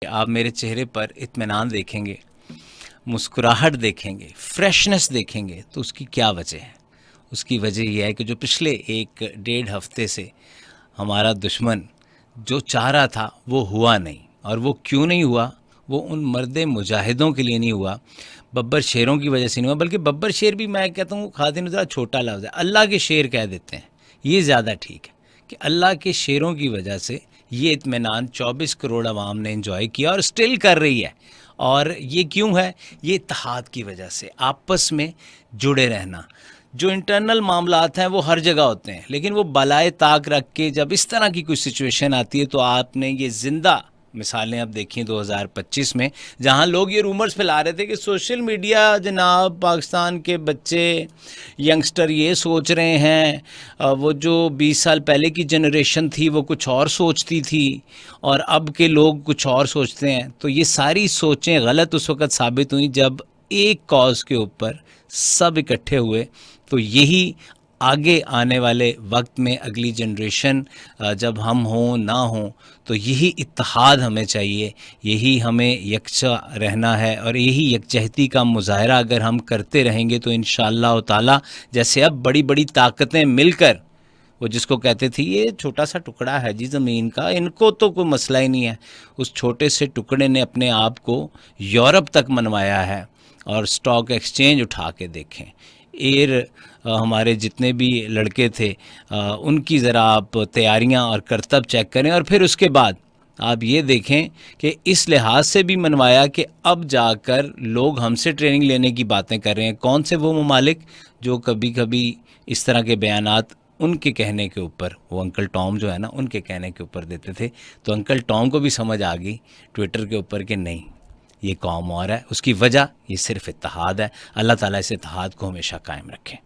آپ میرے چہرے پر اطمینان دیکھیں گے، مسکراہٹ دیکھیں گے، فریشنس دیکھیں گے، تو اس کی کیا وجہ ہے؟ اس کی وجہ یہ ہے کہ جو پچھلے 1 ڈیڑھ ہفتے سے ہمارا دشمن جو چاہ رہا تھا وہ ہوا نہیں. اور وہ کیوں نہیں ہوا؟ وہ ان مرد مجاہدوں کے لیے نہیں ہوا، ببر شیروں کی وجہ سے نہیں ہوا. بلکہ ببر شیر بھی میں کہتا ہوں خادم ذرا چھوٹا لفظ ہے، اللہ کے شیر کہہ دیتے ہیں، یہ زیادہ ٹھیک ہے کہ اللہ کے شیروں کی وجہ سے یہ اطمینان 24 کروڑ عوام نے انجوائے کیا اور سٹل کر رہی ہے. اور یہ کیوں ہے؟ یہ اتحاد کی وجہ سے، آپس میں جڑے رہنا. جو انٹرنل معاملات ہیں وہ ہر جگہ ہوتے ہیں، لیکن وہ بالائے طاق رکھ کے جب اس طرح کی کوئی سچویشن آتی ہے تو آپ نے یہ زندہ مثالیں اب دیکھیں 2025 میں، جہاں لوگ یہ رومرز پھیلا رہے تھے کہ سوشل میڈیا جناب پاکستان کے بچے ینگسٹر یہ سوچ رہے ہیں، وہ جو 20 سال پہلے کی جنریشن تھی وہ کچھ اور سوچتی تھی اور اب کے لوگ کچھ اور سوچتے ہیں. تو یہ ساری سوچیں غلط اس وقت ثابت ہوئیں جب ایک کاز کے اوپر سب اکٹھے ہوئے. تو یہی آگے آنے والے وقت میں اگلی جنریشن جب ہم ہوں نہ ہوں تو یہی اتحاد ہمیں چاہیے، یہی ہمیں یکجا رہنا ہے، اور یہی یکجہتی کا مظاہرہ اگر ہم کرتے رہیں گے تو انشاءاللہ تعالی جیسے اب بڑی بڑی طاقتیں مل کر، وہ جس کو کہتے تھے یہ چھوٹا سا ٹکڑا ہے جی زمین کا، ان کو تو کوئی مسئلہ ہی نہیں ہے، اس چھوٹے سے ٹکڑے نے اپنے آپ کو یورپ تک منوایا ہے. اور سٹاک ایکسچینج اٹھا کے دیکھیں، ہمارے جتنے بھی لڑکے تھے ان کی ذرا آپ تیاریاں اور کرتب چیک کریں، اور پھر اس کے بعد آپ یہ دیکھیں کہ اس لحاظ سے بھی منوایا کہ اب جا کر لوگ ہم سے ٹریننگ لینے کی باتیں کر رہے ہیں. کون سے وہ ممالک جو کبھی کبھی اس طرح کے بیانات ان کے کہنے کے اوپر، وہ انکل ٹام جو ہے نا ان کے کہنے کے اوپر دیتے تھے، تو انکل ٹام کو بھی سمجھ آ گئی ٹویٹر کے اوپر کہ نہیں، یہ قوم اور ہے. اس کی وجہ یہ صرف اتحاد ہے. اللہ تعالیٰ اس اتحاد کو ہمیشہ قائم رکھے.